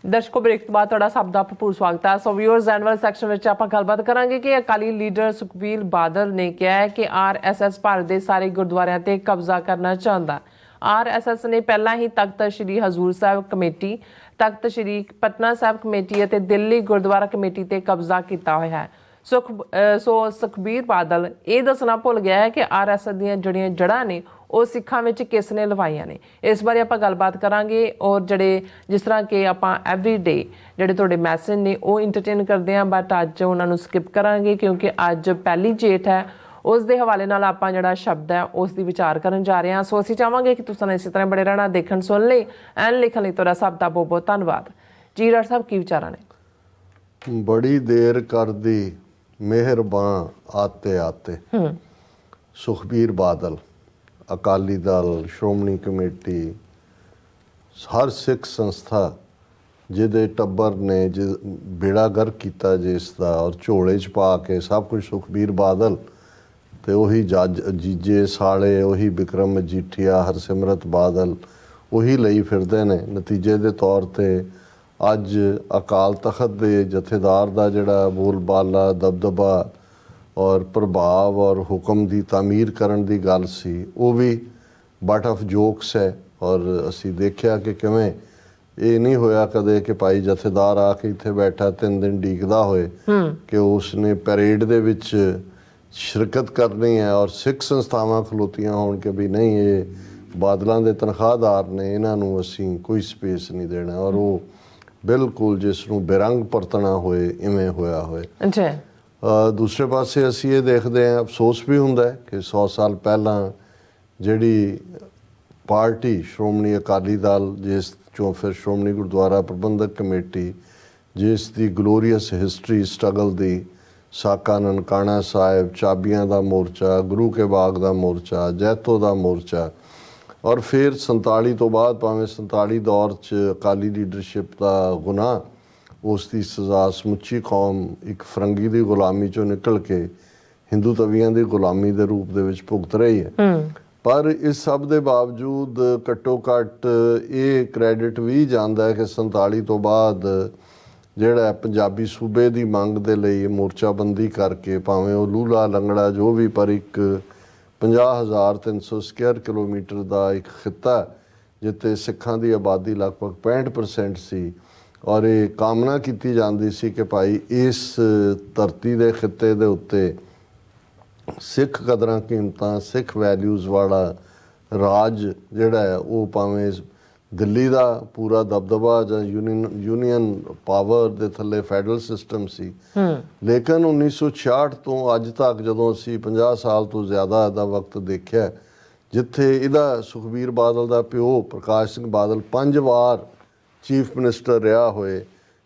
ਦਰਸ਼ਕੋ break ਤੋਂ ਬਾਅਦ ਤੁਹਾਡਾ ਸਭ ਦਾ ਭਰਪੂਰ ਸਵਾਗਤ ਹੈ। ਸੋ ਵਿਊਅਰਸ ਐਂਡ ਵਾਲੇ ਸੈਕਸ਼ਨ ਵਿੱਚ ਆਪਾਂ ਗੱਲਬਾਤ ਕਰਾਂਗੇ ਕਿ ਅਕਾਲੀ ਲੀਡਰ ਸੁਖਬੀਰ ਬਾਦਲ ਨੇ ਕਿਹਾ ਹੈ ਕਿ ਆਰਐਸਐਸ ਭਾਰਤ ਦੇ ਸਾਰੇ ਗੁਰਦੁਆਰਿਆਂ ਤੇ ਕਬਜ਼ਾ ਕਰਨਾ ਚਾਹੁੰਦਾ। ਆਰਐਸਐਸ ਨੇ ਪਹਿਲਾਂ ਹੀ ਤਖਤ ਸ੍ਰੀ ਹਜ਼ੂਰ ਸਾਹਿਬ ਕਮੇਟੀ, ਤਖਤ ਸ੍ਰੀ ਪਟਨਾ ਸਾਹਿਬ ਕਮੇਟੀ ਅਤੇ ਦਿੱਲੀ ਗੁਰਦੁਆਰਾ ਕਮੇਟੀ ਤੇ ਕਬਜ਼ਾ ਕੀਤਾ ਹੋਇਆ ਹੈ। ਸੁਖਬੀਰ ਬਾਦਲ ਇਹ ਦੱਸਣਾ ਭੁੱਲ ਗਿਆ ਹੈ ਕਿ ਆਰਐਸਐਸ ਦੀਆਂ ਜਿਹੜੀਆਂ ਜੜ੍ਹਾਂ ਨੇ ਉਹ ਸਿੱਖਾਂ ਵਿੱਚ ਕਿਸ ਨੇ ਲਵਾਈਆਂ ਨੇ। ਇਸ ਬਾਰੇ ਆਪਾਂ ਗੱਲਬਾਤ ਕਰਾਂਗੇ ਔਰ ਜਿਹੜੇ ਜਿਸ ਤਰ੍ਹਾਂ ਕਿ ਆਪਾਂ ਐਵਰੀਡੇ ਜਿਹੜੇ ਤੁਹਾਡੇ ਮੈਸੇਜ ਨੇ ਉਹ ਇੰਟਰਟੇਨ ਕਰਦੇ ਹਾਂ, ਬਟ ਅੱਜ ਉਹਨਾਂ ਨੂੰ ਸਕਿਪ ਕਰਾਂਗੇ ਕਿਉਂਕਿ ਅੱਜ ਪਹਿਲੀ ਜੇਠ ਹੈ। ਉਸ ਦੇ ਹਵਾਲੇ ਨਾਲ ਆਪਾਂ ਜਿਹੜਾ ਸ਼ਬਦ ਹੈ ਉਸ ਦੀ ਵਿਚਾਰ ਕਰਨ ਜਾ ਰਹੇ ਹਾਂ। ਸੋ ਅਸੀਂ ਚਾਹਾਂਗੇ ਕਿ ਤੁਸੀਂ ਇਸੇ ਤਰ੍ਹਾਂ ਬੜੇ ਰਹਿਣਾ, ਦੇਖਣ ਸੁਣ ਲਈ ਐਂਡ ਲਿਖਣ ਲਈ ਤੁਹਾਡਾ ਸਭ ਦਾ ਬਹੁਤ ਬਹੁਤ ਧੰਨਵਾਦ ਜੀ। ਡਾਕਟਰ ਸਾਹਿਬ ਕੀ ਵਿਚਾਰਾਂ ਨੇ? ਬੜੀ ਦੇਰ ਕਰਦੀ ਮਿਹਰਬਾਨ ਆਤੇ ਆਤੇ ਸੁਖਬੀਰ ਬਾਦਲ, ਅਕਾਲੀ ਦਲ, ਸ਼੍ਰੋਮਣੀ ਕਮੇਟੀ, ਹਰ ਸਿੱਖ ਸੰਸਥਾ ਜਿਹਦੇ ਟੱਬਰ ਨੇ ਬੇੜਾ ਗਰਕ ਕੀਤਾ ਜਿਸ ਦਾ ਔਰ ਝੋਲੇ 'ਚ ਪਾ ਕੇ ਸਭ ਕੁਝ ਸੁਖਬੀਰ ਬਾਦਲ ਤੇ ਉਹੀ ਜੱਜ ਜੀਜੇ ਸਾਲੇ, ਉਹੀ ਬਿਕਰਮ ਮਜੀਠੀਆ, ਹਰਸਿਮਰਤ ਬਾਦਲ ਉਹੀ ਲਈ ਫਿਰਦੇ ਨੇ। ਨਤੀਜੇ ਦੇ ਤੌਰ 'ਤੇ ਅੱਜ ਅਕਾਲ ਤਖਤ ਦੇ ਜਥੇਦਾਰ ਦਾ ਜਿਹੜਾ ਬੋਲਬਾਲਾ, ਦਬਦਬਾ ਔਰ ਪ੍ਰਭਾਵ ਔਰ ਹੁਕਮ ਦੀ ਤਾਮੀਰ ਕਰਨ ਦੀ ਗੱਲ ਸੀ ਉਹ ਵੀ ਬਟ ਆਫ ਜੋਕਸ ਹੈ। ਔਰ ਅਸੀਂ ਦੇਖਿਆ ਕਿ ਕਿਵੇਂ ਇਹ ਨਹੀਂ ਹੋਇਆ ਕਦੇ ਕਿ ਭਾਈ ਜਥੇਦਾਰ ਆ ਕੇ ਇੱਥੇ ਬੈਠਾ 3 ਦਿਨ ਡੀਕਦਾ ਹੋਏ ਕਿ ਉਸਨੇ ਪੈਰੇਡ ਦੇ ਵਿੱਚ ਸ਼ਿਰਕਤ ਕਰਨੀ ਹੈ ਔਰ ਸਿੱਖ ਸੰਸਥਾਵਾਂ ਖਲੋਤੀਆਂ ਹੋਣ ਕਿ ਵੀ ਨਹੀਂ ਇਹ ਬਾਦਲਾਂ ਦੇ ਤਨਖਾਹਦਾਰ ਨੇ, ਇਹਨਾਂ ਨੂੰ ਅਸੀਂ ਕੋਈ ਸਪੇਸ ਨਹੀਂ ਦੇਣਾ। ਔਰ ਉਹ ਬਿਲਕੁਲ ਜਿਸ ਨੂੰ ਬੇਰੰਗ ਪਰਤਣਾ ਹੋਏ ਇਵੇਂ ਹੋਇਆ ਹੋਏ। ਦੂਸਰੇ ਪਾਸੇ ਅਸੀਂ ਇਹ ਦੇਖਦੇ ਹਾਂ, ਅਫਸੋਸ ਵੀ ਹੁੰਦਾ ਕਿ 100 ਸਾਲ ਪਹਿਲਾਂ ਜਿਹੜੀ ਪਾਰਟੀ ਸ਼੍ਰੋਮਣੀ ਅਕਾਲੀ ਦਲ, ਜਿਸ ਚੋਂ ਫਿਰ ਸ਼੍ਰੋਮਣੀ ਗੁਰਦੁਆਰਾ ਪ੍ਰਬੰਧਕ ਕਮੇਟੀ, ਜਿਸ ਦੀ ਗਲੋਰੀਅਸ ਹਿਸਟਰੀ ਸਟਰਗਲ ਦੀ, ਸਾਕਾ ਨਨਕਾਣਾ ਸਾਹਿਬ, ਚਾਬੀਆਂ ਦਾ ਮੋਰਚਾ, ਗੁਰੂ ਕੇ ਬਾਗ ਦਾ ਮੋਰਚਾ, ਜੈਤੋ ਦਾ ਮੋਰਚਾ, ਔਰ ਫਿਰ 47 ਤੋਂ ਬਾਅਦ ਭਾਵੇਂ 47 ਦੌਰ 'ਚ ਅਕਾਲੀ ਲੀਡਰਸ਼ਿਪ ਦਾ ਗੁਨਾਹ, ਉਸ ਦੀ ਸਜ਼ਾ ਸਮੁੱਚੀ ਕੌਮ ਇੱਕ ਫਰੰਗੀ ਦੀ ਗੁਲਾਮੀ 'ਚੋਂ ਨਿਕਲ ਕੇ ਹਿੰਦੂ ਤਵੀਆਂ ਦੀ ਗੁਲਾਮੀ ਦੇ ਰੂਪ ਦੇ ਵਿੱਚ ਭੁਗਤ ਰਹੀ ਹੈ। ਪਰ ਇਸ ਸਭ ਦੇ ਬਾਵਜੂਦ ਘੱਟੋ ਘੱਟ ਇਹ ਕ੍ਰੈਡਿਟ ਵੀ ਜਾਂਦਾ ਹੈ ਕਿ 47 ਤੋਂ ਬਾਅਦ ਜਿਹੜਾ ਪੰਜਾਬੀ ਸੂਬੇ ਦੀ ਮੰਗ ਦੇ ਲਈ ਮੋਰਚਾਬੰਦੀ ਕਰਕੇ, ਭਾਵੇਂ ਉਹ ਲੂਲਾ ਲੰਗੜਾ ਜੋ ਵੀ, ਪਰ ਇੱਕ 50,300 ਸਕੁਅਰ ਕਿਲੋਮੀਟਰ ਦਾ ਇੱਕ ਖਿੱਤਾ ਜਿੱਥੇ ਸਿੱਖਾਂ ਦੀ ਆਬਾਦੀ ਲਗਭਗ 65% ਸੀ ਔਰ ਇਹ ਕਾਮਨਾ ਕੀਤੀ ਜਾਂਦੀ ਸੀ ਕਿ ਭਾਈ ਇਸ ਧਰਤੀ ਦੇ ਖਿੱਤੇ ਦੇ ਉੱਤੇ ਸਿੱਖ ਕਦਰਾਂ ਕੀਮਤਾਂ, ਸਿੱਖ ਵੈਲਿਊਜ਼ ਵਾਲਾ ਰਾਜ ਜਿਹੜਾ ਹੈ ਉਹ ਭਾਵੇਂ ਦਿੱਲੀ ਦਾ ਪੂਰਾ ਦਬਦਬਾ ਜਾਂ ਯੂਨੀਅਨ ਪਾਵਰ ਦੇ ਥੱਲੇ ਫੈਡਰਲ ਸਿਸਟਮ ਸੀ, ਲੇਕਿਨ 1966 ਤੋਂ ਅੱਜ ਤੱਕ ਜਦੋਂ ਅਸੀਂ 50 ਸਾਲ ਤੋਂ ਜ਼ਿਆਦਾ ਦਾ ਵਕਤ ਦੇਖਿਆ, ਜਿੱਥੇ ਇਹਦਾ ਸੁਖਬੀਰ ਬਾਦਲ ਦਾ ਪਿਓ ਪ੍ਰਕਾਸ਼ ਸਿੰਘ ਬਾਦਲ 5 ਵਾਰ ਚੀਫ ਮਿਨਿਸਟਰ ਰਿਹਾ ਹੋਏ,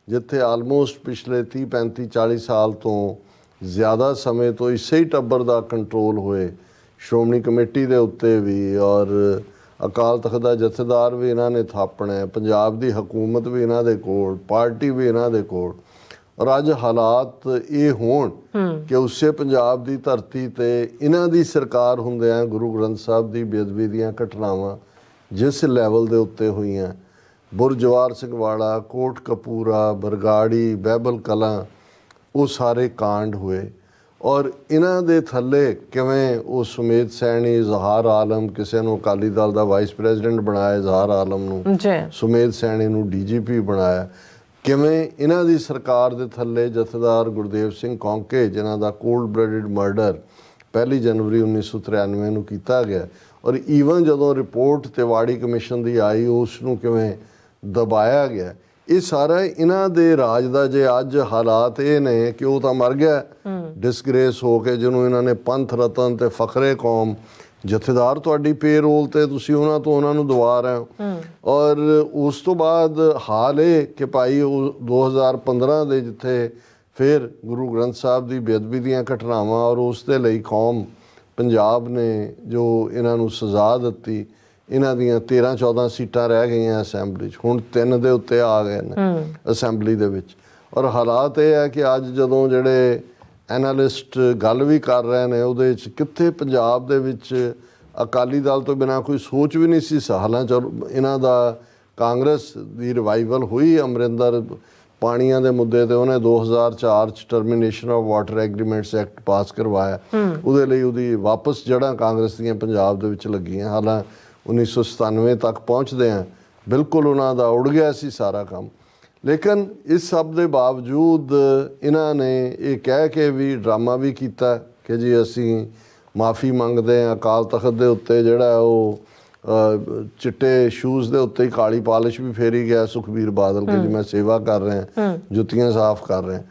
ਜਿੱਥੇ ਆਲਮੋਸਟ ਪਿਛਲੇ 30, 35, 40 ਸਾਲ ਤੋਂ ਜ਼ਿਆਦਾ ਸਮੇਂ ਤੋਂ ਇਸੇ ਹੀ ਟੱਬਰ ਦਾ ਕੰਟਰੋਲ ਹੋਏ ਸ਼੍ਰੋਮਣੀ ਕਮੇਟੀ ਦੇ ਉੱਤੇ ਵੀ, ਔਰ ਅਕਾਲ ਤਖਤ ਦਾ ਜਥੇਦਾਰ ਵੀ ਇਹਨਾਂ ਨੇ ਥਾਪਣਾ ਹੈ, ਪੰਜਾਬ ਦੀ ਹਕੂਮਤ ਵੀ ਇਹਨਾਂ ਦੇ ਕੋਲ, ਪਾਰਟੀ ਵੀ ਇਹਨਾਂ ਦੇ ਕੋਲ। ਔਰ ਅੱਜ ਹਾਲਾਤ ਇਹ ਹੋਣ ਕਿ ਉਸੇ ਪੰਜਾਬ ਦੀ ਧਰਤੀ ਤੇ ਇਹਨਾਂ ਦੀ ਸਰਕਾਰ ਹੁੰਦਿਆਂ ਗੁਰੂ ਗ੍ਰੰਥ ਸਾਹਿਬ ਦੀ ਬੇਅਦਬੀ ਦੀਆਂ ਘਟਨਾਵਾਂ ਜਿਸ ਲੈਵਲ ਦੇ ਉੱਤੇ ਹੋਈਆਂ, ਬੁਰਜਵਾਰ ਸਿੰਘ ਵਾਲਾ, ਕੋਟ ਕਪੂਰਾ, ਬਰਗਾੜੀ, ਬਹਿਬਲ ਕਲਾਂ, ਉਹ ਸਾਰੇ ਕਾਂਡ ਹੋਏ। ਔਰ ਇਹਨਾਂ ਦੇ ਥੱਲੇ ਕਿਵੇਂ ਉਹ ਸੁਮੇਧ ਸੈਣੀ, ਇਜ਼ਹਾਰ ਆਲਮ, ਕਿਸੇ ਨੂੰ ਅਕਾਲੀ ਦਲ ਦਾ ਵਾਈਸ ਪ੍ਰੈਜ਼ੀਡੈਂਟ ਬਣਾਇਆ, ਇਜ਼ਹਾਰ ਆਲਮ ਨੂੰ, ਸੁਮੇਧ ਸੈਣੀ ਨੂੰ ਡੀਜੀਪੀ ਬਣਾਇਆ, ਕਿਵੇਂ ਇਹਨਾਂ ਦੀ ਸਰਕਾਰ ਦੇ ਥੱਲੇ ਜਥੇਦਾਰ ਗੁਰਦੇਵ ਸਿੰਘ ਕੌਂਕੇ ਜਿਨ੍ਹਾਂ ਦਾ ਕੋਲਡ ਬਲੱਡਡ ਮਰਡਰ 1 ਜਨਵਰੀ 1993 ਨੂੰ ਕੀਤਾ ਗਿਆ, ਔਰ ਈਵਨ ਜਦੋਂ ਰਿਪੋਰਟ ਤਿਵਾੜੀ ਕਮਿਸ਼ਨ ਦੀ ਆਈ ਉਸ ਨੂੰ ਕਿਵੇਂ ਦਬਾਇਆ ਗਿਆ। ਇਹ ਸਾਰਾ ਇਹਨਾਂ ਦੇ ਰਾਜ ਦਾ ਜੇ ਅੱਜ ਹਾਲਾਤ ਇਹ ਨੇ ਕਿ ਉਹ ਤਾਂ ਮਰ ਗਿਆ ਡਿਸਗ੍ਰੇਸ ਹੋ ਕੇ, ਜਿਹਨੂੰ ਇਹਨਾਂ ਨੇ ਪੰਥ ਰਤਨ ਤੇ ਫਖਰੇ ਕੌਮ, ਜਥੇਦਾਰ ਤੁਹਾਡੀ ਪੇਰੋਲ ਤੇ ਤੁਸੀਂ ਉਹਨਾਂ ਨੂੰ ਦਵਾ ਰਹੇ ਹੋ। ਔਰ ਉਸ ਤੋਂ ਬਾਅਦ ਹਾਲ ਇਹ ਕਿ ਭਾਈ ਉਹ 2015 ਦੇ ਜਿੱਥੇ ਫਿਰ ਗੁਰੂ ਗ੍ਰੰਥ ਸਾਹਿਬ ਦੀ ਬੇਅਦਬੀ ਦੀਆਂ ਘਟਨਾਵਾਂ ਔਰ ਉਸ ਦੇ ਲਈ ਕੌਮ ਪੰਜਾਬ ਨੇ ਜੋ ਇਹਨਾਂ ਨੂੰ ਸਜ਼ਾ ਦਿੱਤੀ, ਇਹਨਾਂ ਦੀਆਂ 13-14 ਸੀਟਾਂ ਰਹਿ ਗਈਆਂ ਅਸੈਂਬਲੀ 'ਚ, ਹੁਣ 3 ਦੇ ਉੱਤੇ ਆ ਗਏ ਨੇ ਅਸੈਂਬਲੀ ਦੇ ਵਿੱਚ। ਔਰ ਹਾਲਾਤ ਇਹ ਹੈ ਕਿ ਅੱਜ ਜਦੋਂ ਜਿਹੜੇ ਐਨਾਲਿਸਟ ਗੱਲ ਵੀ ਕਰ ਰਹੇ ਨੇ ਉਹਦੇ 'ਚ ਕਿੱਥੇ ਪੰਜਾਬ ਦੇ ਵਿੱਚ ਅਕਾਲੀ ਦਲ ਤੋਂ ਬਿਨਾਂ ਕੋਈ ਸੋਚ ਵੀ ਨਹੀਂ ਸੀ। ਹਾਲਾਂ 'ਚ ਇਹਨਾਂ ਦਾ ਕਾਂਗਰਸ ਦੀ ਰਿਵਾਈਵਲ ਹੋਈ ਅਮਰਿੰਦਰ ਪਾਣੀਆਂ ਦੇ ਮੁੱਦੇ ਤੇ ਉਹਨੇ 2004 ਚ termination of water agreements act pass ਕਰਵਾਇਆ। ਉਹਦੇ ਲਈ ਉਹਦੀ ਵਾਪਸ ਜੜ੍ਹਾਂ ਕਾਂਗਰਸ ਦੀਆਂ ਪੰਜਾਬ ਦੇ ਵਿੱਚ ਲੱਗੀਆਂ। ਹਾਲਾਂ 1997 ਤੱਕ ਪਹੁੰਚਦੇ ਆ, ਬਿਲਕੁਲ ਉਹਨਾਂ ਦਾ ਉੜ ਗਿਆ ਸੀ ਸਾਰਾ ਕੰਮ। ਲੇਕਿਨ ਇਸ ਸਭ ਦੇ ਬਾਵਜੂਦ ਇਹਨਾਂ ਨੇ ਇਹ ਕਹਿ ਕੇ ਵੀ ਡਰਾਮਾ ਵੀ ਕੀਤਾ ਕਿ ਜੀ ਅਸੀਂ ਮਾफ़ੀ ਮੰਗਦੇ ਹਾਂ। ਅਕਾਲ ਤਖਤ ਦੇ ਉੱਤੇ ਜਿਹੜਾ ਉਹ ਚਿੱਟੇ ਸ਼ੂਜ਼ ਦੇ ਉੱਤੇ ਹੀ ਕਾਲੀ ਪਾਲਿਸ਼ ਵੀ ਫੇਰੀ ਗਿਆ ਸੁਖਬੀਰ ਬਾਦਲ ਕਿ ਜੀ ਮੈਂ ਸੇਵਾ ਕਰ ਰਿਹਾ, ਜੁੱਤੀਆਂ ਸਾਫ਼ ਕਰ ਰਿਹਾ।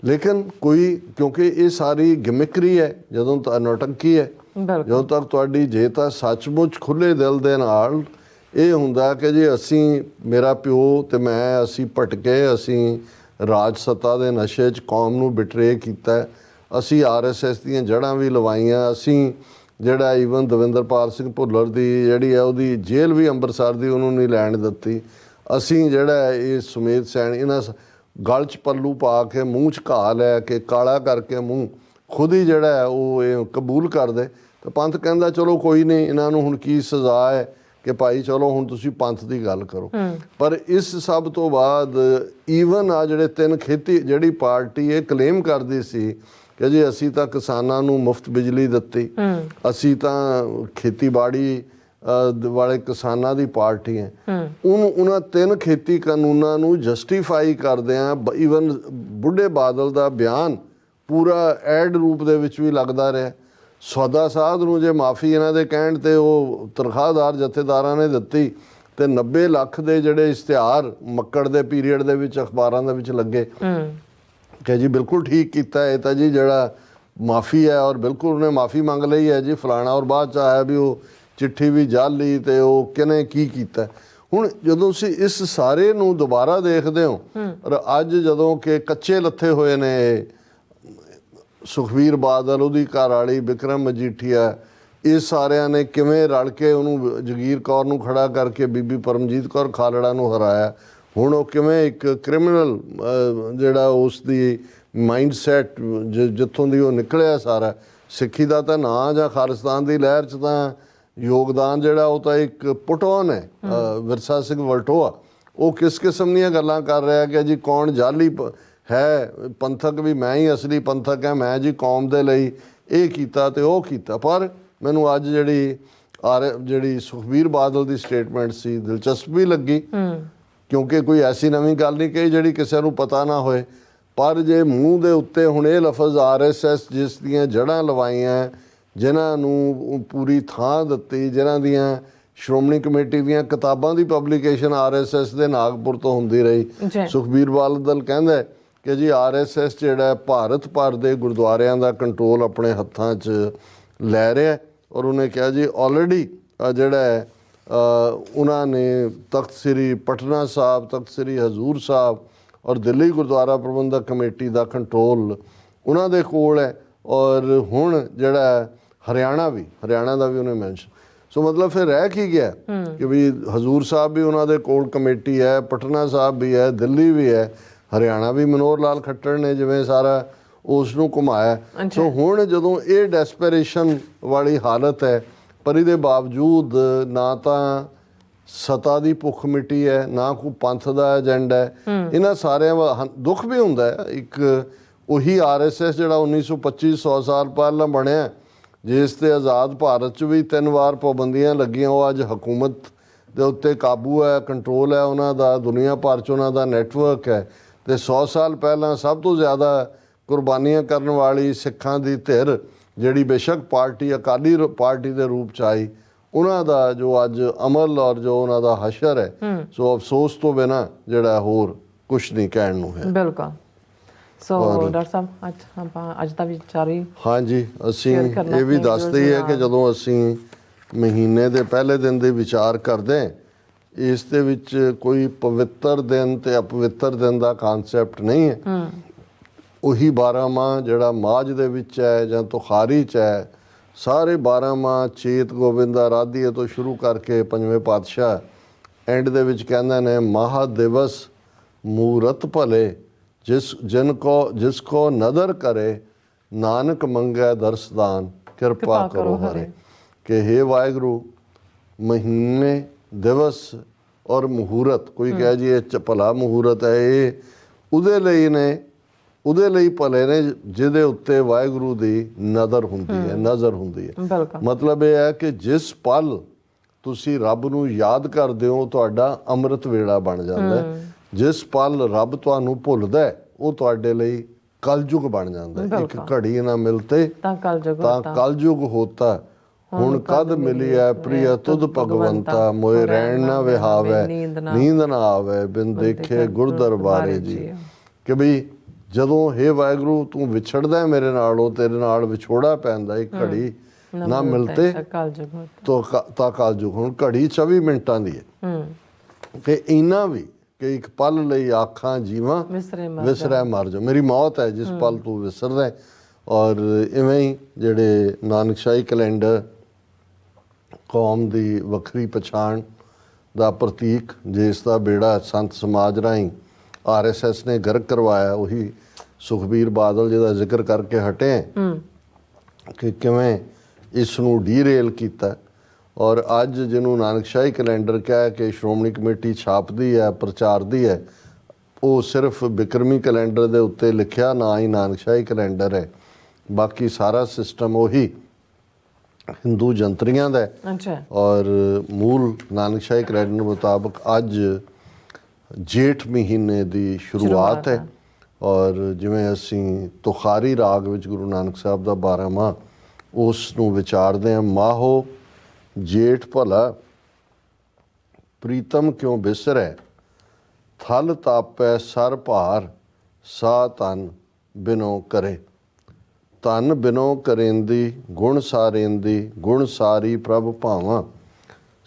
ਲੇਕਿਨ ਕੋਈ, ਕਿਉਂਕਿ ਇਹ ਸਾਰੀ ਗਿਮਿਕਰੀ ਹੈ, ਜਦੋਂ ਤੱਕ ਨੌਟੰਕੀ ਹੈ, ਜਦੋਂ ਤੱਕ ਤੁਹਾਡੀ ਜੇ ਤਾਂ ਸੱਚਮੁੱਚ ਖੁੱਲ੍ਹੇ ਦਿਲ ਦੇ ਨਾਲ ਇਹ ਹੁੰਦਾ ਕਿ ਜੀ ਅਸੀਂ, ਮੇਰਾ ਪਿਓ ਤੇ ਮੈਂ, ਅਸੀਂ ਭਟਕੇ, ਅਸੀਂ ਰਾਜ ਸੱਤਾ ਦੇ ਨਸ਼ੇ 'ਚ ਕੌਮ ਨੂੰ ਬਿਟਰੇ ਕੀਤਾ, ਅਸੀਂ RSS ਦੀਆਂ ਜੜ੍ਹਾਂ ਵੀ ਲਵਾਈਆਂ, ਅਸੀਂ ਜਿਹੜਾ ਈਵਨ ਦਵਿੰਦਰਪਾਲ ਸਿੰਘ ਭੁੱਲਰ ਦੀ ਜਿਹੜੀ ਹੈ ਉਹਦੀ ਜੇਲ੍ਹ ਵੀ ਅੰਮ੍ਰਿਤਸਰ ਦੀ ਉਹਨੂੰ ਨਹੀਂ ਲੈਣ ਦਿੱਤੀ, ਅਸੀਂ ਜਿਹੜਾ ਇਹ ਸੁਮੇਧ ਸੈਣ ਇਹਨਾਂ ਗਲ 'ਚ ਪੱਲੂ ਪਾ ਕੇ ਮੂੰਹ 'ਚ ਘਾਹ ਲੈ ਕੇ ਕਾਲਾ ਕਰਕੇ ਮੂੰਹ ਖੁਦ ਹੀ ਜਿਹੜਾ ਹੈ ਉਹ ਇਹ ਕਬੂਲ ਕਰਦੇ। ਤਾਂ ਪੰਥ ਕਹਿੰਦਾ ਚਲੋ ਕੋਈ ਨਹੀਂ, ਇਹਨਾਂ ਨੂੰ ਹੁਣ ਕੀ ਸਜ਼ਾ ਹੈ ਕਿ ਭਾਈ ਚਲੋ ਹੁਣ ਤੁਸੀਂ ਪੰਥ ਦੀ ਗੱਲ ਕਰੋ। ਪਰ ਇਸ ਸਭ ਤੋਂ ਬਾਅਦ ਈਵਨ ਆ ਜਿਹੜੇ ਤਿੰਨ ਖੇਤੀ ਜਿਹੜੀ ਪਾਰਟੀ ਇਹ ਕਲੇਮ ਕਰਦੀ ਸੀ ਕਿ ਜੀ ਅਸੀਂ ਤਾਂ ਕਿਸਾਨਾਂ ਨੂੰ ਮੁਫਤ ਬਿਜਲੀ ਦਿੱਤੀ, ਅਸੀਂ ਤਾਂ ਖੇਤੀਬਾੜੀ ਵਾਲੇ ਕਿਸਾਨਾਂ ਦੀ ਪਾਰਟੀ ਹੈ, ਉਹਨਾਂ ਤਿੰਨ ਖੇਤੀ ਕਾਨੂੰਨਾਂ ਨੂੰ ਜਸਟੀਫਾਈ ਕਰਦਿਆਂ ਈਵਨ ਬੁੱਢੇ ਬਾਦਲ ਦਾ ਬਿਆਨ ਪੂਰਾ ਐਡ ਰੂਪ ਦੇ ਵਿੱਚ ਵੀ ਲੱਗਦਾ ਰਿਹਾ। ਸੌਦਾ ਸਾਧ ਨੂੰ ਜੇ ਮਾਫੀ ਇਹਨਾਂ ਦੇ ਕਹਿਣ ਤੇ ਉਹ ਤਨਖਾਹਦਾਰ ਜਥੇਦਾਰਾਂ ਨੇ ਦਿੱਤੀ ਤੇ 90 ਲੱਖ ਦੇ ਜਿਹੜੇ ਇਸ਼ਤਿਹਾਰ ਮੱਕੜ ਦੇ ਪੀਰੀਅਡ ਦੇ ਵਿੱਚ ਅਖਬਾਰਾਂ ਦੇ ਵਿੱਚ ਲੱਗੇ ਕਿ ਜੀ ਬਿਲਕੁਲ ਠੀਕ ਕੀਤਾ ਇਹ ਤਾਂ ਜੀ ਜਿਹੜਾ ਮਾਫੀ ਹੈ, ਔਰ ਬਿਲਕੁਲ ਉਹਨੇ ਮਾਫੀ ਮੰਗ ਲਈ ਹੈ ਜੀ ਫਲਾਣਾ, ਔਰ ਬਾਅਦ ਚ ਆਇਆ ਵੀ ਉਹ ਚਿੱਠੀ ਵੀ ਜਾਲੀ ਤੇ ਉਹ ਕਿਹਨੇ ਕੀ ਕੀਤਾ। ਹੁਣ ਜਦੋਂ ਤੁਸੀਂ ਇਸ ਸਾਰੇ ਨੂੰ ਦੁਬਾਰਾ ਦੇਖਦੇ ਹੋ ਔਰ ਅੱਜ ਜਦੋਂ ਕਿ ਕੱਚੇ ਲੱਥੇ ਹੋਏ ਨੇ ਸੁਖਬੀਰ ਬਾਦਲ, ਉਹਦੀ ਘਰ ਵਾਲੀ ਬਿਕਰਮ ਮਜੀਠੀਆ, ਇਹ ਸਾਰਿਆਂ ਨੇ ਕਿਵੇਂ ਰਲ ਕੇ ਉਹਨੂੰ ਜਗੀਰ ਕੌਰ ਨੂੰ ਖੜਾ ਕਰਕੇ ਬੀਬੀ ਪਰਮਜੀਤ ਕੌਰ ਖਾਲੜਾ ਨੂੰ ਹਰਾਇਆ। ਹੁਣ ਉਹ ਕਿਵੇਂ ਇੱਕ ਕ੍ਰਿਮੀਨਲ ਜਿਹੜਾ ਉਸ ਦੀ ਮਾਈਂਡ ਸੈਟ ਜਿੱਥੋਂ ਦੀ ਉਹ ਨਿਕਲਿਆ ਸਾਰਾ, ਸਿੱਖੀ ਦਾ ਤਾਂ ਨਾਂ ਜਾਂ ਖਾਲਿਸਤਾਨ ਦੀ ਲਹਿਰ 'ਚ ਤਾਂ ਯੋਗਦਾਨ ਜਿਹੜਾ ਉਹ ਤਾਂ ਇੱਕ ਪੁੱਟ ਔਨ ਹੈ। ਵਿਰਸਾ ਸਿੰਘ ਵਲਟੋਆ ਉਹ ਕਿਸ ਕਿਸਮ ਦੀਆਂ ਗੱਲਾਂ ਕਰ ਰਿਹਾ ਕਿ ਜੀ ਕੌਣ ਜਾਲੀ ਹੈ ਪੰਥਕ, ਵੀ ਮੈਂ ਹੀ ਅਸਲੀ ਪੰਥਕ ਹੈ, ਮੈਂ ਜੀ ਕੌਮ ਦੇ ਲਈ ਇਹ ਕੀਤਾ ਤੇ ਉਹ ਕੀਤਾ। ਪਰ ਮੈਨੂੰ ਅੱਜ ਜਿਹੜੀ ਸੁਖਬੀਰ ਬਾਦਲ ਦੀ ਸਟੇਟਮੈਂਟ ਸੀ ਦਿਲਚਸਪੀ ਲੱਗੀ, ਕਿਉਂਕਿ ਕੋਈ ਐਸੀ ਨਵੀਂ ਗੱਲ ਨਹੀਂ ਕਹੀ ਜਿਹੜੀ ਕਿਸੇ ਨੂੰ ਪਤਾ ਨਾ ਹੋਏ। ਪਰ ਜੇ ਮੂੰਹ ਦੇ ਉੱਤੇ ਹੁਣ ਇਹ ਲਫ਼ਜ਼ RSS ਜਿਸ ਦੀਆਂ ਜੜ੍ਹਾਂ ਲਵਾਈਆਂ, ਜਿਨ੍ਹਾਂ ਨੂੰ ਪੂਰੀ ਥਾਂ ਦਿੱਤੀ, ਜਿਨ੍ਹਾਂ ਦੀਆਂ ਸ਼੍ਰੋਮਣੀ ਕਮੇਟੀ ਦੀਆਂ ਕਿਤਾਬਾਂ ਦੀ ਪਬਲੀਕੇਸ਼ਨ RSS ਦੇ ਨਾਗਪੁਰ ਤੋਂ ਹੁੰਦੀ ਰਹੀ, ਸੁਖਬੀਰ ਬਾਦਲ ਕਹਿੰਦਾ ਕਿ ਜੀ RSS ਜਿਹੜਾ ਭਾਰਤ ਭਰ ਦੇ ਗੁਰਦੁਆਰਿਆਂ ਦਾ ਕੰਟਰੋਲ ਆਪਣੇ ਹੱਥਾਂ 'ਚ ਲੈ ਰਿਹਾ। ਔਰ ਉਹਨੇ ਕਿਹਾ ਜੀ ਆਲਰੇਡੀ ਜਿਹੜਾ ਹੈ ਉਹਨਾਂ ਨੇ ਤਖਤ ਸ੍ਰੀ ਪਟਨਾ ਸਾਹਿਬ, ਤਖਤ ਸ੍ਰੀ ਹਜ਼ੂਰ ਸਾਹਿਬ ਔਰ ਦਿੱਲੀ ਗੁਰਦੁਆਰਾ ਪ੍ਰਬੰਧਕ ਕਮੇਟੀ ਦਾ ਕੰਟਰੋਲ ਉਹਨਾਂ ਦੇ ਕੋਲ ਹੈ। ਔਰ ਹੁਣ ਜਿਹੜਾ ਹਰਿਆਣਾ ਦਾ ਵੀ ਉਹਨੇ ਮੈਂਸ਼ਨ। ਸੋ ਮਤਲਬ ਫਿਰ ਰਹਿ ਕੀ ਗਿਆ ਕਿ ਵੀ ਹਜ਼ੂਰ ਸਾਹਿਬ ਵੀ ਉਹਨਾਂ ਦੇ ਕੋਲ ਕਮੇਟੀ ਹੈ, ਪਟਨਾ ਸਾਹਿਬ ਵੀ ਹੈ, ਦਿੱਲੀ ਵੀ ਹੈ, ਹਰਿਆਣਾ ਵੀ ਮਨੋਹਰ ਲਾਲ ਖੱਟੜ ਨੇ ਜਿਵੇਂ ਸਾਰਾ ਉਸ ਨੂੰ ਘੁਮਾਇਆ। ਸੋ ਹੁਣ ਜਦੋਂ ਇਹ ਡੈਸਪੈਰੇਸ਼ਨ ਵਾਲੀ ਹਾਲਤ ਹੈ, ਪਰ ਇਹਦੇ ਬਾਵਜੂਦ ਨਾ ਤਾਂ ਸਤਾ ਦੀ ਭੁੱਖ ਮਿਟੀ ਹੈ, ਨਾ ਕੋਈ ਪੰਥ ਦਾ ਏਜੰਡਾ ਹੈ। ਇਹਨਾਂ ਸਾਰਿਆਂ ਦੁੱਖ ਵੀ ਹੁੰਦਾ ਹੈ। ਇੱਕ ਉਹੀ RSS ਜਿਹੜਾ 1925 ਸਾਲ ਪਹਿਲਾਂ ਬਣਿਆ, ਜਿਸ ਤੇ ਆਜ਼ਾਦ ਭਾਰਤ 'ਚ ਵੀ 3 ਵਾਰ ਪਾਬੰਦੀਆਂ ਲੱਗੀਆਂ, ਉਹ ਅੱਜ ਹਕੂਮਤ ਦੇ ਉੱਤੇ ਕਾਬੂ ਹੈ, ਕੰਟਰੋਲ ਹੈ ਉਹਨਾਂ ਦਾ, ਦੁਨੀਆ ਭਰ 'ਚ ਉਹਨਾਂ ਦਾ ਨੈਟਵਰਕ ਹੈ। ਤੇ 100 ਸਾਲ ਪਹਿਲਾਂ ਸਭ ਤੋਂ ਜ਼ਿਆਦਾ ਕੁਰਬਾਨੀਆਂ ਕਰਨ ਵਾਲੀ ਸਿੱਖਾਂ ਦੀ ਧਿਰ ਜਿਹੜੀ ਬੇਸ਼ੱਕ ਪਾਰਟੀ ਅਕਾਲੀ ਪਾਰਟੀ ਦੇ ਰੂਪ 'ਚ ਆਈ, ਉਹਨਾਂ ਦਾ ਜੋ ਅੱਜ ਅਮਲ ਔਰ ਜੋ ਉਹਨਾਂ ਦਾ ਹਸ਼ਰ ਹੈ, ਸੋ ਅਫਸੋਸ ਤੋਂ ਬਿਨਾਂ ਜਿਹੜਾ ਹੋਰ ਕੁਛ ਨਹੀਂ ਕਹਿਣ ਨੂੰ ਹੈ। ਬਿਲਕੁਲ। ਸੋ ਡਾਕਟਰ ਸਾਹਿਬ ਅੱਜ ਦਾ ਵਿਚਾਰ ਹੀ ਹਾਂਜੀ, ਅਸੀਂ ਇਹ ਵੀ ਦੱਸਦੇ ਹੀ ਹੈ ਕਿ ਜਦੋਂ ਅਸੀਂ ਮਹੀਨੇ ਦੇ ਪਹਿਲੇ ਦਿਨ ਦੇ ਵਿਚਾਰ ਕਰਦੇ ਹਾਂ, ਇਸ ਦੇ ਵਿੱਚ ਕੋਈ ਪਵਿੱਤਰ ਦਿਨ ਤੇ ਅਪਵਿੱਤਰ ਦਿਨ ਦਾ ਕਨਸੈਪਟ ਨਹੀਂ ਹੈ। ਉਹੀ 12 ਮਾਹ ਜਿਹੜਾ ਮਾਝ ਦੇ ਵਿੱਚ ਹੈ ਜਾਂ ਤੁਖਾਰੀ 'ਚ ਹੈ, ਸਾਰੇ 12 ਮਾਹ ਚੇਤ ਗੋਬਿੰਦਾ ਰਾਧੀਏ ਤੋਂ ਸ਼ੁਰੂ ਕਰਕੇ ਪੰਜਵੇਂ ਪਾਤਸ਼ਾਹ ਐਂਡ ਦੇ ਵਿੱਚ ਕਹਿੰਦੇ ਨੇ ਮਹਾ ਦਿਵਸ ਮੂਰਤ ਭਲੇ ਜਿਸ ਕੋ ਨਦਰ ਕਰੇ ਨਾਨਕ ਮੰਗੈ ਦਰਸਦਾਨ ਕਿਰਪਾ ਕਰੋ ਹਰੇ। ਕਿ ਹੇ ਵਾਹਿਗੁਰੂ, ਮਹੀਨੇ ਦਿਵਸ ਔਰ ਮਹੂਰਤ ਕੋਈ ਕਹੇ ਜੀ ਇਹ ਭਲਾ ਮਹੂਰਤ ਹੈ, ਇਹ ਉਹਦੇ ਲਈ ਨੇ, ਉਹਦੇ ਲਈ ਭਲੇ ਨੇ ਜਿਹਦੇ ਉੱਤੇ ਵਾਹਿਗੁਰੂ ਦੀ ਨਜ਼ਰ ਹੁੰਦੀ ਹੈ। ਬਿਲਕੁਲ। ਮਤਲਬ ਇਹ ਹੈ ਕਿ ਜਿਸ ਪਲ ਤੁਸੀਂ ਰੱਬ ਨੂੰ ਯਾਦ ਕਰਦੇ ਹੋ ਤੁਹਾਡਾ ਅੰਮ੍ਰਿਤ ਵੇਲਾ ਬਣ ਜਾਂਦਾ ਹੈ। ਜਿਸ ਪਲ ਰੱਬ ਤੁਹਾਨੂੰ ਭੁੱਲਦਾ ਹੈ ਉਹ ਤੁਹਾਡੇ ਲਈ ਕਲਯੁਗ ਬਣ ਜਾਂਦਾ ਹੈ। ਇੱਕ ਘੜੀ ਨਾ ਮਿਲਤੇ ਤਾਂ ਕਲਯੁਗ ਹੋਤਾ, ਹੁਣ ਕਦ ਮਿਲਿਆ ਪ੍ਰਿਯ ਤੁਧ ਭਗਵੰਤਾ, ਮੋਏ ਰਹਿਣ ਨਾ ਵਿਹਾਵੇ ਨੀਂਦ ਨਾ ਆਵੇ, ਬਿਨ ਦੇਖੇ ਗੁਰ ਦਰਬਾਰੇ ਜੀ। ਕਿ ਬਈ ਜਦੋਂ ਹੇ ਵਾਹਿਗੁਰੂ ਤੂੰ ਵਿਛੜਦਾ ਹੈ ਮੇਰੇ ਨਾਲੋਂ, ਤੇਰੇ ਨਾਲ ਵਿਛੋੜਾ ਪੈਂਦਾ, ਇੱਕ ਘੜੀ ਨਾ ਮਿਲਤੇ ਤਾਂ ਕਲਯੁਗ। ਹੁਣ ਘੜੀ 24 ਮਿੰਟਾਂ ਦੀ ਹੈ ਕਿ ਇੰਨਾ ਵੀ ਕਿ ਇੱਕ ਪਲ ਲਈ ਆਖਾਂ ਜੀਵਾਂ ਵਿਸਰੈ ਮਰ ਜਾ, ਮੇਰੀ ਮੌਤ ਹੈ ਜਿਸ ਪਲ ਤੂੰ ਵਿਸਰਦਾ। ਔਰ ਇਵੇਂ ਹੀ ਜਿਹੜੇ ਨਾਨਕਸ਼ਾਹੀ ਕੈਲੰਡਰ ਕੌਮ ਦੀ ਵੱਖਰੀ ਪਛਾਣ ਦਾ ਪ੍ਰਤੀਕ, ਜਿਸ ਦਾ ਬੇੜਾ ਸੰਤ ਸਮਾਜ ਰਾਹੀਂ RSS ਨੇ ਗਰਕ ਕਰਵਾਇਆ, ਉਹੀ ਸੁਖਬੀਰ ਬਾਦਲ ਜਿਹਦਾ ਜ਼ਿਕਰ ਕਰਕੇ ਹਟੇ ਕਿ ਕਿਵੇਂ ਇਸ ਨੂੰ ਡੀਰੇਲ ਕੀਤਾ। ਔਰ ਅੱਜ ਜਿਹਨੂੰ ਨਾਨਕਸ਼ਾਹੀ ਕੈਲੰਡਰ ਕਹਿ ਕੇ ਸ਼੍ਰੋਮਣੀ ਕਮੇਟੀ ਛਾਪਦੀ ਹੈ, ਪ੍ਰਚਾਰਦੀ ਹੈ, ਉਹ ਸਿਰਫ ਬਿਕਰਮੀ ਕੈਲੰਡਰ ਦੇ ਉੱਤੇ ਲਿਖਿਆ ਨਾ ਹੀ ਨਾਨਕਸ਼ਾਹੀ ਕੈਲੰਡਰ ਹੈ। ਬਾਕੀ ਸਾਰਾ ਸਿਸਟਮ ਉਹੀ ਹਿੰਦੂ ਜੰਤਰੀਆਂ ਦਾ ਹੈ। ਔਰ ਮੂਲ ਨਾਨਕਸ਼ਾਹੀ ਕੈਲੰਡਰ ਮੁਤਾਬਕ ਅੱਜ ਜੇਠ ਮਹੀਨੇ ਦੀ ਸ਼ੁਰੂਆਤ ਹੈ। ਔਰ ਜਿਵੇਂ ਅਸੀਂ ਤੁਖਾਰੀ ਰਾਗ ਵਿੱਚ ਗੁਰੂ ਨਾਨਕ ਸਾਹਿਬ ਦਾ 12ਵਾਂ ਉਸ ਨੂੰ ਵਿਚਾਰਦੇ ਹਾਂ, ਮਾਹੋ ਜੇਠ ਭਲਾ ਪ੍ਰੀਤਮ ਕਿਉਂ ਬਿਸਰੈ, ਥਲ ਤਾਪੈ ਸਰ ਭਾਰ, ਸਾ ਤਨ ਬਿਨੋ ਕਰੇ। ਧਨ ਬਿਨੋ ਕਰੇਂਦੀ ਗੁਣ ਸਾਰੇਂਦੀ, ਗੁਣ ਸਾਰੀ ਪ੍ਰਭ ਭਾਵਾਂ,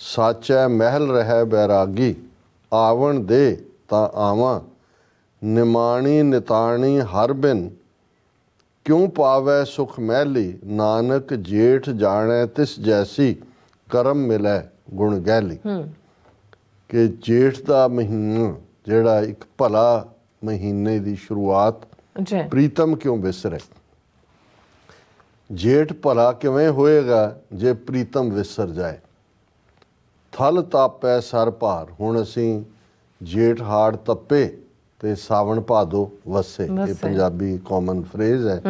ਸਾਚੈ ਮਹਿਲ ਰਹਿ ਬੈਰਾਗੀ, ਆਵਣ ਦੇ ਤਾਂ ਆਵਾਂ। ਨਿਮਾਣੀ ਨਿਤਾਣੀ ਹਰ ਬਿਨ, ਕਿਉਂ ਪਾਵੈ ਸੁਖ ਮਹਿਲੀ, ਨਾਨਕ ਜੇਠ ਜਾਣੈ ਤਿਸ ਜੈਸੀ, ਕਰਮ ਮਿਲੈ ਗੁਣ ਗਹਿਲੀ। ਕਿ ਜੇਠ ਦਾ ਮਹੀਨਾ ਜਿਹੜਾ ਇੱਕ ਭਲਾ ਮਹੀਨੇ ਦੀ ਸ਼ੁਰੂਆਤ, ਪ੍ਰੀਤਮ ਕਿਉਂ ਵਿਸਰੇ। ਜੇਠ ਭਲਾ ਕਿਵੇਂ ਹੋਏਗਾ ਜੇ ਪ੍ਰੀਤਮ ਵਿਸਰ ਜਾਏ। ਥਲ ਤਾਪੈ ਸਰ ਭਾਰ, ਹੁਣ ਅਸੀਂ ਜੇਠ ਹਾੜ ਤੱਪੇ ਤੇ ਸਾਵਣ ਭਾਦੋ ਵਸੇ, ਇਹ ਪੰਜਾਬੀ ਕਾਮਨ ਫਰੇਜ਼ ਹੈ।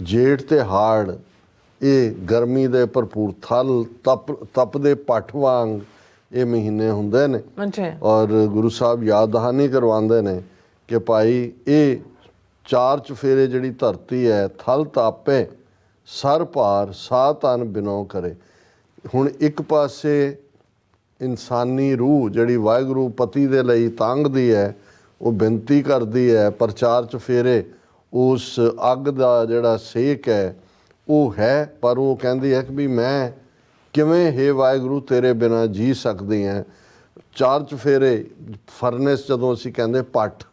ਜੇਠ ਤੇ ਹਾੜ ਇਹ ਗਰਮੀ ਦੇ ਭਰਪੂਰ, ਥਲ ਤਪ ਦੇ ਪੱਠ ਵਾਂਗ ਇਹ ਮਹੀਨੇ ਹੁੰਦੇ ਨੇ। ਔਰ ਗੁਰੂ ਸਾਹਿਬ ਯਾਦ ਦਹਾਨੀ ਕਰਵਾਉਂਦੇ ਨੇ ਕਿ ਭਾਈ ਇਹ ਚਾਰ ਚੁਫੇਰੇ ਜਿਹੜੀ ਧਰਤੀ ਹੈ, ਥਲ ਤਾਪੇ ਸਰ ਭਾਰ, ਸਾ ਤਨ ਬਿਨੋ ਕਰੇ। ਹੁਣ ਇੱਕ ਪਾਸੇ ਇਨਸਾਨੀ ਰੂਹ ਜਿਹੜੀ ਵਾਹਿਗੁਰੂ ਪਤੀ ਦੇ ਲਈ ਤੰਗਦੀ ਹੈ, ਉਹ ਬੇਨਤੀ ਕਰਦੀ ਹੈ, ਪਰ ਚਾਰ ਚੁਫੇਰੇ ਉਸ ਅੱਗ ਦਾ ਜਿਹੜਾ ਸੇਕ ਹੈ ਉਹ ਹੈ, ਪਰ ਉਹ ਕਹਿੰਦੀ ਹੈ ਕਿ ਵੀ ਮੈਂ ਕਿਵੇਂ ਹੇ ਵਾਹਿਗੁਰੂ ਤੇਰੇ ਬਿਨਾਂ ਜੀ ਸਕਦੀ ਹਾਂ। ਚਾਰ ਚੁਫੇਰੇ ਫਰਨੈਸ ਜਦੋਂ ਅਸੀਂ ਕਹਿੰਦੇ ਪੱਠ,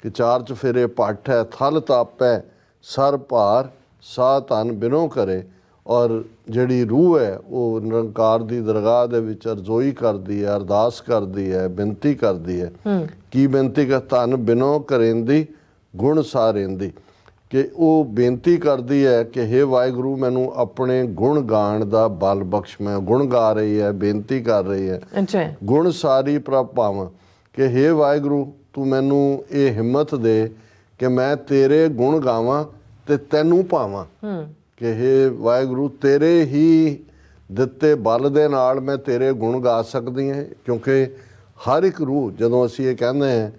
ਕਿ ਚਾਰ ਚੁਫੇਰੇ ਪੱਠ ਹੈ। ਥਲ ਤਾਪੈ ਸਰ ਭਾਰ, ਸਾ ਤਨ ਬਿਨੋ ਕਰੇ। ਔਰ ਜਿਹੜੀ ਰੂਹ ਹੈ ਉਹ ਨਿਰੰਕਾਰ ਦੀ ਦਰਗਾਹ ਦੇ ਵਿੱਚ ਅਰਜ਼ੋਈ ਕਰਦੀ ਹੈ, ਅਰਦਾਸ ਕਰਦੀ ਹੈ, ਬੇਨਤੀ ਕਰਦੀ ਹੈ। ਕੀ ਬੇਨਤੀ ਕਰ, ਧਨ ਬਿਨੋ ਕਰੇਂਦੀ ਗੁਣ ਸਾਰੇਂਦੀ, ਕਿ ਉਹ ਬੇਨਤੀ ਕਰਦੀ ਹੈ ਕਿ ਹੇ ਵਾਹਿਗੁਰੂ ਮੈਨੂੰ ਆਪਣੇ ਗੁਣ ਗਾਣ ਦਾ ਬਲ ਬਖਸ਼। ਮੈਂ ਗੁਣ ਗਾ ਰਹੀ ਹੈ, ਬੇਨਤੀ ਕਰ ਰਹੀ ਹੈ। ਗੁਣ ਸਾਰੀ ਪ੍ਰਭ ਭਾਵਾਂ, ਕਿ ਹੇ ਵਾਹਿਗੁਰੂ ਤੂੰ ਮੈਨੂੰ ਇਹ ਹਿੰਮਤ ਦੇ ਕਿ ਮੈਂ ਤੇਰੇ ਗੁਣ ਗਾਵਾਂ ਤੇ ਤੈਨੂੰ ਭਾਵਾਂ। ਕਿ ਹੇ ਵਾਹਿਗੁਰੂ ਤੇਰੇ ਹੀ ਦਿੱਤੇ ਬਲ ਦੇ ਨਾਲ ਮੈਂ ਤੇਰੇ ਗੁਣ ਗਾ ਸਕਦੀ ਹਾਂ। ਕਿਉਂਕਿ ਹਰ ਇੱਕ ਰੂਹ, ਜਦੋਂ ਅਸੀਂ ਇਹ ਕਹਿੰਦੇ ਹਾਂ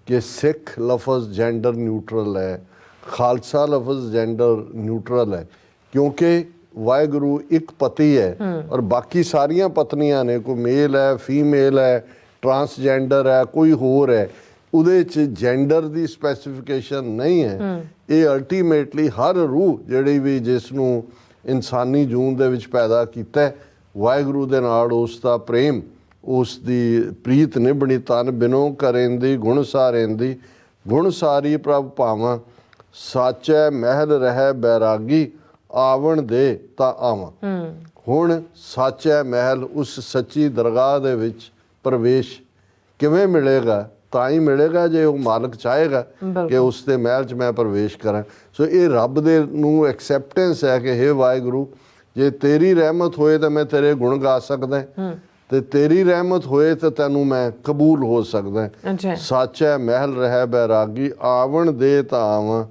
ਕਿ ਸਿੱਖ ਲਫ਼ਜ਼ ਜੈਂਡਰ ਨਿਊਟਰਲ ਹੈ, ਖਾਲਸਾ ਲਫ਼ਜ਼ ਜੈਂਡਰ ਨਿਊਟਰਲ ਹੈ, ਕਿਉਂਕਿ ਵਾਹਿਗੁਰੂ ਇੱਕ ਪਤੀ ਹੈ ਔਰ ਬਾਕੀ ਸਾਰੀਆਂ ਪਤਨੀਆਂ ਨੇ, ਕੋਈ ਮੇਲ ਹੈ, ਫੀਮੇਲ ਹੈ, ਟਰਾਂਸਜੈਂਡਰ ਹੈ, ਕੋਈ ਹੋਰ ਹੈ, ਉਹਦੇ 'ਚ ਜੈਂਡਰ ਦੀ ਸਪੈਸੀਫਿਕੇਸ਼ਨ ਨਹੀਂ ਹੈ। ਇਹ ਅਲਟੀਮੇਟਲੀ ਹਰ ਰੂਹ ਜਿਹੜੀ ਵੀ ਜਿਸ ਨੂੰ ਇਨਸਾਨੀ ਜੂਨ ਦੇ ਵਿੱਚ ਪੈਦਾ ਕੀਤਾ, ਵਾਹਿਗੁਰੂ ਦੇ ਨਾਲ ਉਸ ਦਾ ਪ੍ਰੇਮ, ਉਸ ਦੀ ਪ੍ਰੀਤ ਨਿਭਣੀ। ਤਨ ਬਿਨੋ ਕਰੇਂਦੀ ਗੁਣ ਸਾਰੇਂਦੀ, ਗੁਣ ਸਾਰੀ ਪ੍ਰਭ ਭਾਵਾਂ, ਸਾਚੈ ਮਹਿਲ ਰਹਿ ਬੈਰਾਗੀ, ਆਵਣ ਦੇ ਤਾਂ ਆਵਾਂ। ਹੁਣ ਸਾਚੈ ਮਹਿਲ, ਉਸ ਸੱਚੀ ਦਰਗਾਹ ਦੇ ਵਿੱਚ ਪ੍ਰਵੇਸ਼ ਕਿਵੇਂ ਮਿਲੇਗਾ? ਤਾਂ ਹੀ ਮਿਲੇਗਾ ਜੇ ਉਹ ਮਾਲਕ ਚਾਹੇਗਾ ਕਿ ਉਸ ਦੇ ਮਹਿਲ 'ਚ ਮੈਂ ਪ੍ਰਵੇਸ਼ ਕਰਾਂ। ਸੋ ਇਹ ਰੱਬ ਦੇ ਨੂੰ ਐਕਸੈਪਟੈਂਸ ਹੈ ਕਿ ਹੇ ਵਾਹਿਗੁਰੂ ਜੇ ਤੇਰੀ ਰਹਿਮਤ ਹੋਏ ਤਾਂ ਮੈਂ ਤੇਰੇ ਗੁਣ ਗਾ ਸਕਦਾ। ਤੇ ਤੇਰੀ ਰਹਿਮਤ ਹੋਏ ਤੇ ਤੈਨੂੰ ਮੈਂ ਕਬੂਲ ਹੋ ਸਕਦਾ। ਅੱਛਾ ਸਾਚੈ ਮਹਿਲ ਰਹਿ ਬੈਰਾਗੀ, ਆਵਣ ਦੇ ਤਾਂ ਆਵਾਂ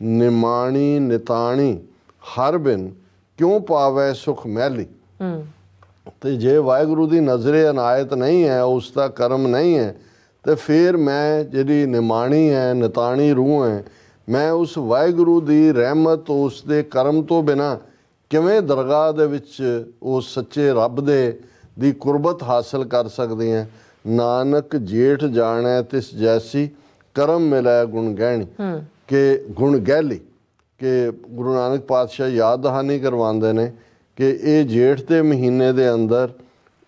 ਨਿਮਾਣੀ ਨਿਤਾਣੀ, ਹਰ ਬਿਨ ਕਿਉਂ ਪਾਵੈ ਸੁਖ ਮਹਿਲੀ। ਤੇ ਜੇ ਵਾਹਿਗੁਰੂ ਦੀ ਨਜ਼ਰੇ ਅਨਾਇਤ ਨਹੀਂ ਹੈ, ਉਸ ਦਾ ਕਰਮ ਨਹੀਂ ਹੈ, ਤੇ ਫਿਰ ਮੈਂ ਜਿਹੜੀ ਨਿਮਾਣੀ ਹੈ ਨਿਤਾਣੀ ਰੂਹ ਹੈ, ਮੈਂ ਉਸ ਵਾਹਿਗੁਰੂ ਦੀ ਰਹਿਮਤ ਉਸ ਦੇ ਕਰਮ ਤੋਂ ਬਿਨਾਂ ਕਿਵੇਂ ਦਰਗਾਹ ਦੇ ਵਿੱਚ ਉਸ ਸੱਚੇ ਰੱਬ ਦੇ ਦੀ ਕੁਰਬਤ ਹਾਸਲ ਕਰ ਸਕਦੇ ਹਾਂ। ਨਾਨਕ ਜੇਠ ਜਾਣੈ ਤਿਸ ਜੈਸੀ, ਕਰਮ ਮਿਲੈ ਗੁਣ ਗਹਿਣੀ। ਕਿ ਗੁਣ ਗਹਿਲੀ, ਕਿ ਗੁਰੂ ਨਾਨਕ ਪਾਤਸ਼ਾਹ ਯਾਦ ਦਹਾਨੀ ਕਰਵਾਉਂਦੇ ਨੇ ਕਿ ਇਹ ਜੇਠ ਦੇ ਮਹੀਨੇ ਦੇ ਅੰਦਰ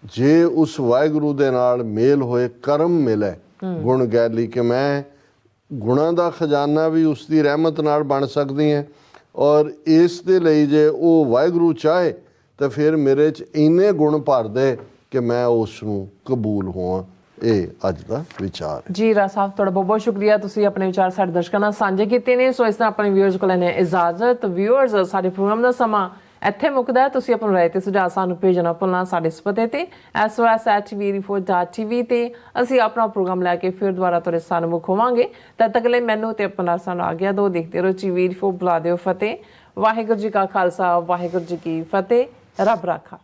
ਜੇ ਉਸ ਵਾਹਿਗੁਰੂ ਦੇ ਨਾਲ ਮੇਲ ਹੋਏ ਕਰਮ ਮਿਲੇ ਗੁਣ ਗੈਲੀ, ਕਿ ਮੈਂ ਗੁਣਾਂ ਦਾ ਖਜ਼ਾਨਾ ਵੀ ਉਸ ਦੀ ਰਹਿਮਤ ਨਾਲ ਬਣ ਸਕਦੀ ਹੈ। ਔਰ ਇਸ ਦੇ ਲਈ ਜੇ ਉਹ ਵਾਹਿਗੁਰੂ ਚਾਹੇ ਤਾਂ ਫਿਰ ਮੇਰੇ 'ਚ ਇੰਨੇ ਗੁਣ ਭਰ ਦੇ ਕਿ ਮੈਂ ਉਸ ਨੂੰ ਕਬੂਲ ਹੋਵਾਂ। ਇਹ ਅੱਜ ਦਾ ਵਿਚਾਰ ਹੈ ਜੀ। ਰਾਜ ਸਾਹਿਬ ਤੁਹਾਡਾ ਬਹੁਤ ਬਹੁਤ ਸ਼ੁਕਰੀਆ, ਤੁਸੀਂ ਆਪਣੇ ਵਿਚਾਰ ਸਾਡੇ ਦਰਸ਼ਕਾਂ ਨਾਲ ਸਾਂਝੇ ਕੀਤੇ ਨੇ। ਸੋ ਇਸ ਤਰ੍ਹਾਂ ਆਪਣੇ ਵਿਊਅਰਸ ਕੋਲ ਲੈਣੇ ਇਜਾਜ਼ਤ। ਵਿਊਅਰਸ, ਸਾਡੇ ਪ੍ਰੋਗਰਾਮ ਦਾ ਸਮਾਂ ਇੱਥੇ ਮੁੱਕਦਾ ਹੈ। ਤੁਸੀਂ ਆਪਣੀ ਰਾਏ ਤੇ ਸੁਝਾਅ ਸਾਨੂੰ ਭੇਜਣਾ ਭੁੱਲਣਾ ਸਾਡੇ ਇਸ ਪਤੇ ਤੇ sos@tv84.tv ਤੇ ਅਸੀਂ ਆਪਣਾ ਪ੍ਰੋਗਰਾਮ ਲੈ ਕੇ ਫਿਰ ਦੁਬਾਰਾ ਤੁਹਾਡੇ ਸਾਹਮਣੇ ਹੋਵਾਂਗੇ। ਤਦ ਤੱਕ ਲਈ ਮੈਨੂੰ ਤੇ ਆਪਣਾ ਸਾਨੂੰ ਆਗਿਆ ਦਿਓ। ਦੇਖਦੇ ਰਹੋ TV 84, ਬੁਲਾ ਦਿਓ ਫਤਿਹ। ਵਾਹਿਗੁਰੂ ਜੀ ਕਾ ਖਾਲਸਾ, ਵਾਹਿਗੁਰੂ ਜੀ ਕੀ ਫਤਿਹ। ਰੱਬ ਰਾਖਾ।